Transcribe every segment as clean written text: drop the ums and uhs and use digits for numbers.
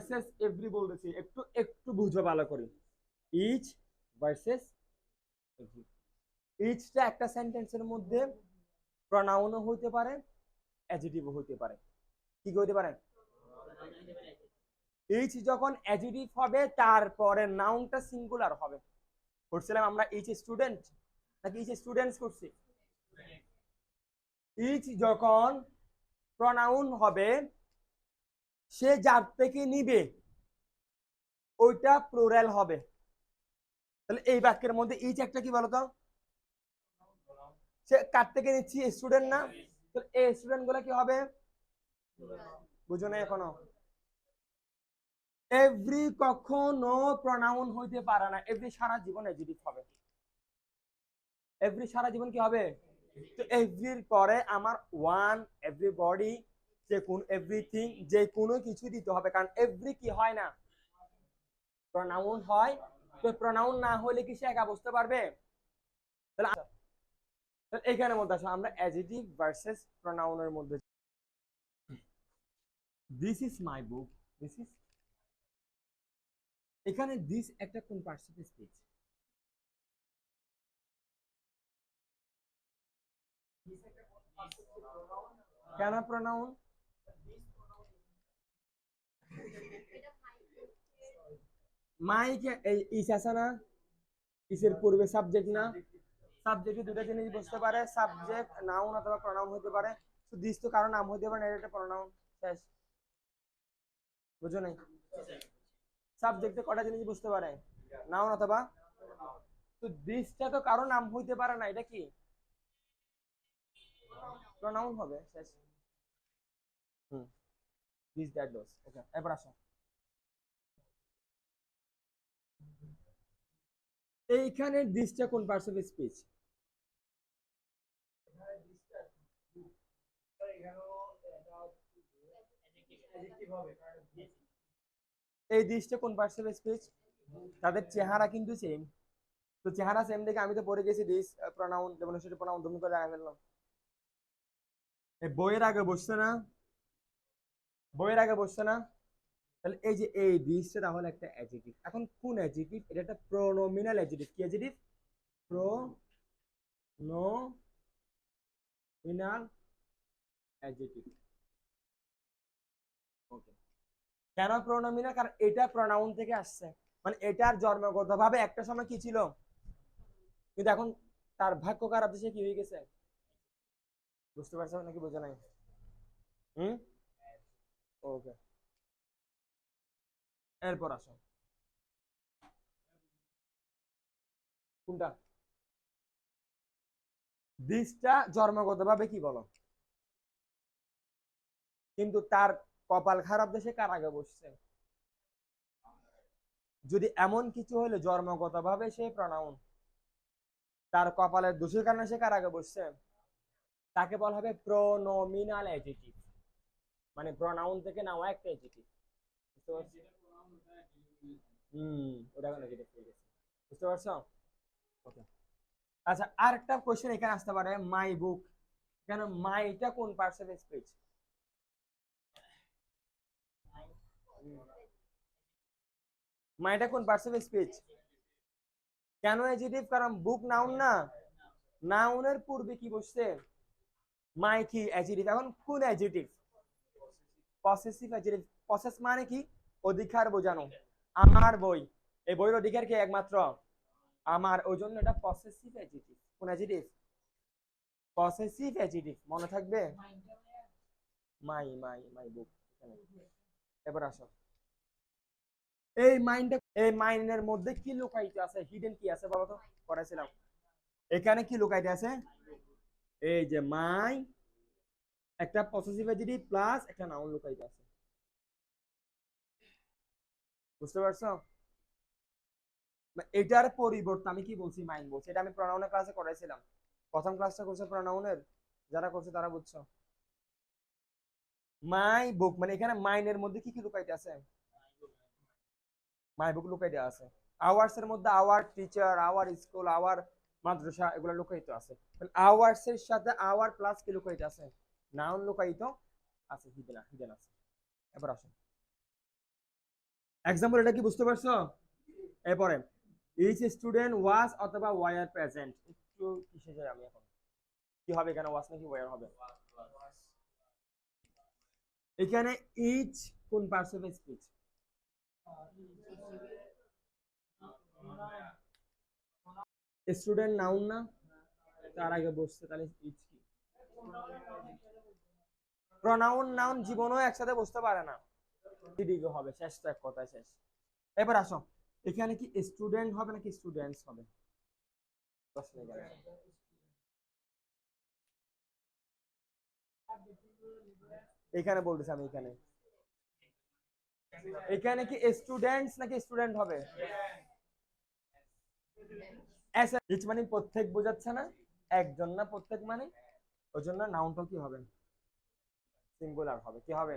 Versus every বলতেছি, একটু একটু বুঝো ভালো করে। Each versus every. ইচটা একটা সেন্টেন্সের মধ্যে প্রনাউনও হইতে পারে, অ্যাডজেক্টিভও হইতে পারে। কি হইতে পারে? ইচ যখন অ্যাডজেক্টিভ হবে তারপরে নাউনটা সিঙ্গুলার হবে। করছিলাম আমরা ইচ স্টুডেন্ট নাকি ইচ স্টুডেন্টস করছি? ইচ যখন প্রনাউন হবে, সে যার থেকে নিবে ওইটা প্লুরাল হবে। তাহলে এই বাক্যের মধ্যে ইচ একটা কি বলতো? সে কার থেকে নিচ্ছি? স্টুডেন্ট না? তাহলে এই স্টুডেন্ট গুলো কি হবে? বুঝো না এখনো? এভরি কখনো প্রনাউন হইতে পারে না, এভরি সারা জীবন অ্যাডজেক্টিভ হবে। এভরি সারা জীবন কি হবে? তো এভরির পরে আমার ওয়ান, এভরিবডি, যে কোন, এভরিথিং, যে কোনো কিছু দিতে হবে, কারণ এভরি কি হয় না, প্রনাউন হয়। তো প্রনাউন না হলে কি সে একা বুঝতে পারবে? তাহলে এখানের মধ্যে আসো আমরা অ্যাডজেক্টিভ ভার্সেস প্রনাউনের মধ্যে। This is my book, this is, এখানে দিস একটা কোন পার্সেন্টেজ স্পিচ? কেন প্রনাউন? মাইকে এই ইস আছে না, ইসের পূর্বে সাবজেক্ট না? সাবজেক্টে দুটো জিনিস বুঝতে পারে, সাবজেক্ট নাউন অথবা প্রনাউন হতে পারে। তো দিস তো কারো নাম হতে পারে না, এটা প্রনাউন। শেষ। বুঝো নাই? সাবজেক্টে কটা জিনিস বুঝতে পারে? নাউন অথবা, তো দিসটা তো কারো নাম হইতে পারে না, এটা কি প্রনাউন হবে। শেষ। হুম, দিস দ্যাট ডোস। ওকে, এবার আসো। এইখানে দিসটা কোন পার্টস অফ স্পিচ? এই দিসটা কোন পার্টস অফ স্পিচ? তাদের চেহারা কিন্তু সেম। তো চেহারা সেম দেখে আমি তো পড়ে গেছি দিস প্রনাউন, যেমন সেটা প্রনাউন তুমি করে আগে ফেললাম। এই বইয়ের আগে বসছে না? বইয়ের আগে বসছে না? তাহলে এই যে এই দিসটা তাহলে একটা অ্যাডজেক্টিভ। এখন কোন অ্যাডজেক্টিভ? এটা একটা প্রোনোমিনাল অ্যাডজেক্টিভ। কি অ্যাডজেক্টিভ? Pronominal adjective. ওকে। কেন প্রোনোমিনাল? কারণ এটা প্রোনাউন থেকে আসছে, মানে এটার জন্মগতভাবে একটা সময় কি ছিল, কিন্তু এখন তার ভাগ্য খারাপ দেশে কি হয়ে গেছে। বুঝতে পারছো নাকি বোঝা নাই? হুম। ওকে, এরপর আসো। কোনটা? দিসটা জন্মগতভাবে কি বলো, কিন্তু তার কপাল খারাপ দেশে কার আগে বসছে? যদি এমন কিছু হলে জন্মগতভাবে সে প্রনাউন, তার কপালের দোষের কারণে সে কার আগে বসছে, তাকে বলা হবে প্রোনোমিনাল অ্যাডজেক্টিভ, মানে প্রনাউন থেকে নেওয়া একটা অ্যাডজেক্টিভ। বুঝতে পারছি? ওটা কেন অ্যাডজেক্টিভ হয়ে গেছে। বুঝতে পারছো? ওকে। আচ্ছা, আরেকটা কোশ্চেন এখানে আসতে পারে, মাই বুক। কেন মাইটা কোন পার্টস অফ স্পিচ? মাইটা কোন পার্টস অফ স্পিচ? কেন অ্যাডজেক্টিভ? কারণ বুক নাউন না, নাউনের পূর্বে কি বসছে? মাই কি অ্যাডজেক্টিভ। এখন কোন অ্যাডজেক্টিভ? Possessive adjective. পসেস মানে কি? অধিকার বোঝানো। আমার বই, এই বইয়ের অধিকার কি একমাত্র আমার, ওই জন্য এটা পসেসিভ অ্যাডজেক্টিভ। কোন অ্যাডজেক্টিভ? Possessive adjective. মনে থাকবে? মাই মাই মাই বুক। এবার আসো, এই মাইন্ডটা, এই মাইন্ডের মধ্যে কি লুকাইতে আছে, হিডেন কি আছে বলো তো? করেছিলাম। এখানে কি লুকাইতে আছে? এই যে মাই, একটা পসেসিভ অ্যাডজেক্টিভ প্লাস একটা নাউন লুকাইতে আছে। বুঝতে পারছো? এটার পরিবর্তে আমি কি বলছি, মাইন্ড বলছি। এটা আমি প্রনাউনের ক্লাসে করাইছিলাম। প্রথম ক্লাসটা করছে প্রনাউনের, যারা করছে তারা বুঝছো। মাই বুক মানে এখানে মাইন্ডের মধ্যে কি কি লুকাইতে আছে? মাই বুক লুকাইতে আছে। আওয়ার্স এর মধ্যে our teacher, our school, our madrasa, এগুলো লুকাইত আছে। আওয়ার্স এর সাথে আওয়ার প্লাস কি লুকাইতে আছে? নাউন লুকাইতো আছে, হিডেন হিডেন আছে। এবার আসো। এক্সাম্পল, এটা কি বুঝতে পারছো? এরপরে ইচ স্টুডেন্ট ওয়াজ অথবা ওয়ার প্রেজেন্ট। একটু কিসে যাই আমি এখন, কি হবে এখানে, ওয়াজ নাকি ওয়ার হবে? এখানে ইচ কোন parts of speech? Student noun না, তার আগে বসছে, তাহলে ইচ কি? প্রনাউন নাউন জীবনও একসাথে বসতে পারে না, দিকে হবে, শেষ তো এক কথায় শেষ। এবার আসো, এখানে কি স্টুডেন্ট হবে নাকি স্টুডেন্টস হবে? এখানে বলতেছি আমি, এখানে এখানে কি স্টুডেন্টস নাকি স্টুডেন্ট হবে? ইচ মানে প্রত্যেক বোঝাচ্ছে না, একজন না প্রত্যেক মানে, ওই জন্য নাউনটা কি হবে? সিঙ্গুলার হবে। কি হবে?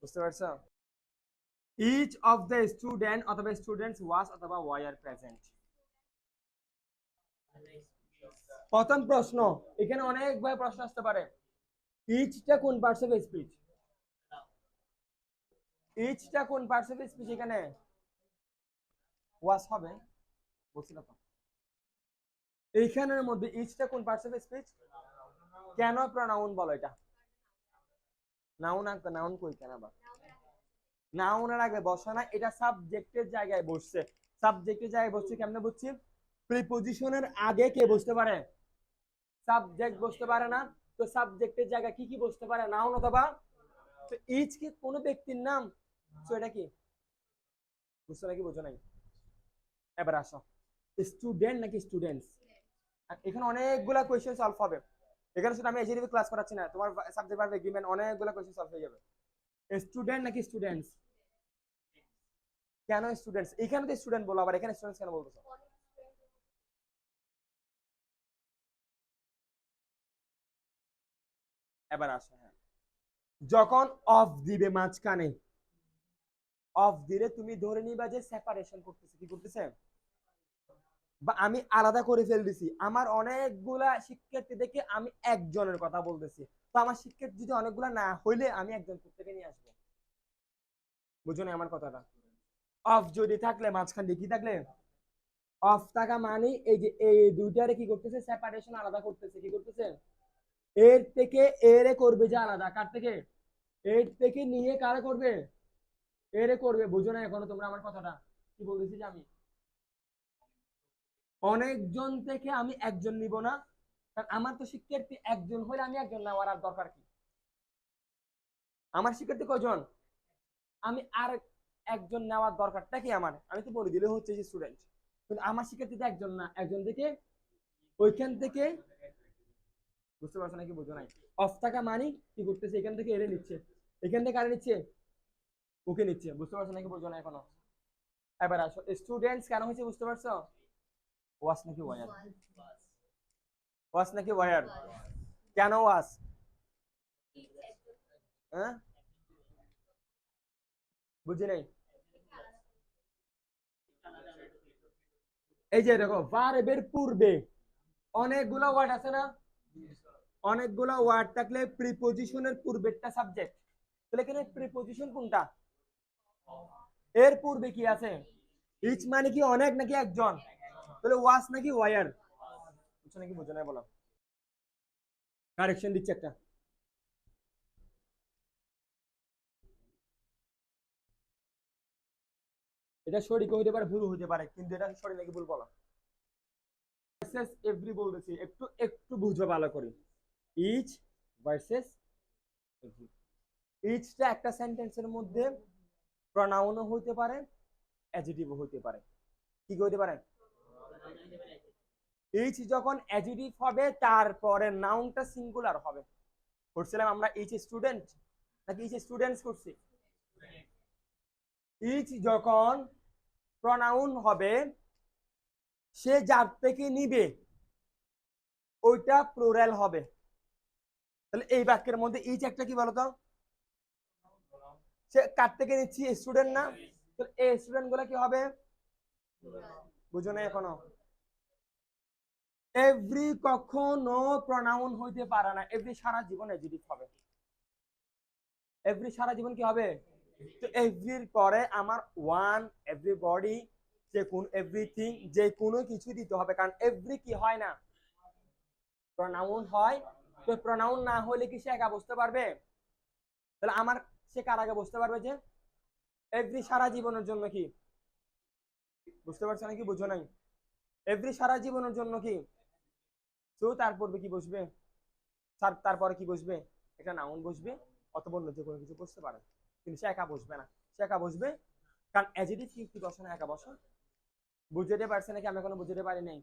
বুঝতে পারছো? ইচ অফ দ্য স্টুডেন্ট অথবা স্টুডেন্টস ওয়াজ অথবা ওয়ার প্রেজেন্ট। প্রথম প্রশ্ন, এখানে অনেকবার প্রশ্ন আসতে পারে, ইচটা কোন পার্টস অফ স্পিচ? ইচটা কোন পার্টস অফ স্পিচ? এখানে ওয়াজ হবে, বলছিলাম তো। এইখানের মধ্যে ইচটা কোন পার্টস অফ স্পিচ? কেন প্রনাউন বলো এটা? নাউন আনতে, নাউন কই কেন আবার? নাউনের আগে বসে না, এটা সাবজেক্টের জায়গায় বসছে। সাবজেক্টের জায়গায় বসছে কেমনে বুঝছি? প্রিপজিশনের আগে কে বসতে পারে? সাবজেক্ট বসতে পারে না, তো সাবজেক্টের জায়গায় কি কি বসতে পারে? নাউন অথবা। তো ইচ কি কোন ব্যক্তির নাম? তো এটা কি, বুঝছো নাকি বুঝো নাই? এবার আসো, স্টুডেন্ট নাকি স্টুডেন্টস? এখানে অনেকগুলা কোয়েশ্চেন সলভ হবে। এখানে শুধু আমি এজিটিভ ক্লাস করাচ্ছি না, তোমার সাবজেক্ট ভার্ব এগ্রিমেন্ট অনেকগুলা কোয়েশ্চেন সলভ হয়ে যাবে। স্টুডেন্ট নাকি স্টুডেন্টস? কেন স্টুডেন্টস? এখানে তো স্টুডেন্ট বলো, আবার এখানে স্টুডেন্টস কেন বলতেছো? এবার আসো, হ্যাঁ, যখন অফ দিবে মাঝখানে, অফ দিলে তুমি ধরে নিবা যে সেপারেশন করতেছে, কি করতেছে, বা আমি আলাদা করে ফেলতেছি। আমার অনেকগুলা শিক্ষার্থী দেখে আমি একজনের কথা বলতেছি, তো আমার শিক্ষার্থী যদি অনেকগুলা না হইলে আমি একজন থেকে নিয়ে আসবো। বুঝো না আমার কথাটা? অফ যদি থাকলে, মাঝখান দিয়ে কি থাকলে, অফ থাকা মানে এই যে এই দুইটারে কি করতেছে, সেপারেশন, আলাদা করতেছে। কি করতেছে? এর থেকে এরে করবে যে আলাদা, কার থেকে? এর থেকে নিয়ে কারে করবে? এরে করবে। বুঝো না এখনো তোমরা আমার কথাটা? কি বলতেছি যে আমি অনেকজন থেকে আমি একজন নিব না, কারণ আমার তো শিক্ষার্থী একজন হলে আমি একজন নেওয়ার আর দরকার কি? আমার শিক্ষার্থী কয়জন? আমি আর একজন নেওয়ার দরকারটা কি আমার? আমি তো বলে দিলে হচ্ছে যে স্টুডেন্ট, কিন্তু আমার শিক্ষার্থী তো একজন না, একজন থেকে ওইখান থেকে। বুঝতে পারছো নাকি বুঝো নাই? অফ টাকা মানি কি করতেছে, এখান থেকে এড়ে নিচ্ছে, এখান থেকে কারে নিচ্ছে, ওকে নিচ্ছে। বুঝতে পারছো নাকি বুঝো না এখনো? এবার আসো, স্টুডেন্টস কেন হয়েছে বুঝতে পারছো? ওয়াস নাকি ওয়ার? ওয়াস নাকি ওয়ার? কেন ওয়াস? হ্যাঁ, বুঝি নাই। এই যে দেখো, ভার্বের পূর্বে অনেকগুলো ওয়ার্ড আছে না? অনেকগুলো ওয়ার্ড থাকলে প্রিপজিশনের পূর্বেরটা সাবজেক্ট, তাহলে এখানে প্রিপজিশন কোনটা? এর পূর্বে কি আছে? ইচ মানে কি অনেক নাকি একজন? তাহলে ওয়াস নাকি ওয়ার? বুঝছো নাকি বুঝো না বলো? কারেকশন দিচ্ছে একটা, এটা সঠিক হইতে পারে, ভুল হইতে পারে, কিন্তু এটা সঠিক নাকি ভুল বলো? ভার্সেস এভরি বলতেছি, একটু একটু বুঝো ভালো করে। Each versus every. ইচটা একটা সেন্টেন্সের মধ্যে প্রনাউনও হইতে পারে, অ্যাডজেক্টিভও হইতে পারে। কি হইতে পারে? ইচ যখন অ্যাডজেক্টিভ হবে, তারপরে নাউনটা সিঙ্গুলার হবে। করছিলাম আমরা ইচ স্টুডেন্ট নাকি ইচ স্টুডেন্টস করছি? ইচ যখন প্রনাউন হবে, সে যার থেকে নিবে ওইটা প্লুরাল হবে। তাহলে এই বাক্যের মধ্যে ইচ একটা কি বলতো, সে কার থেকে নিচ্ছি, স্টুডেন্ট না? তাহলে এই স্টুডেন্ট গুলো কি হবে? বুঝো না এখনো? এভরি কখনো প্রনাউন হইতে পারে না, এভরি সারা জীবন অ্যাডজেক্টিভ হবে। এভরি সারা জীবন কি হবে? তো এভরির পরে আমার ওয়ান, এভরিবডি, যে কোন এভরিথিং, যে কোনো কিছু দিতে হবে, কারণ এভরি কি হয় না, প্রনাউন হয়। তো প্রনাউন না হলে কি সে একা বুঝতে পারবে? তাহলে আমার সে কার আগে বুঝতে পারবে যে এভরি সারা জীবনের জন্য কি, বুঝতে পারছো নাকি বুঝো নাই? এভরি সারা জীবনের জন্য কি, তো তারপর কি বসবে, তারপরে কি বসবে, একটা নাউন বসবে অথবা অন্য যে কোনো কিছু বসতে পারে, কিন্তু সে একা বসবে না। সে একা বসবে কারণ অ্যাজেটিভ কি বসে না, একা বসে। বুঝতে পারছে নাকি? আমি এখনো বুঝতে পারি নাই।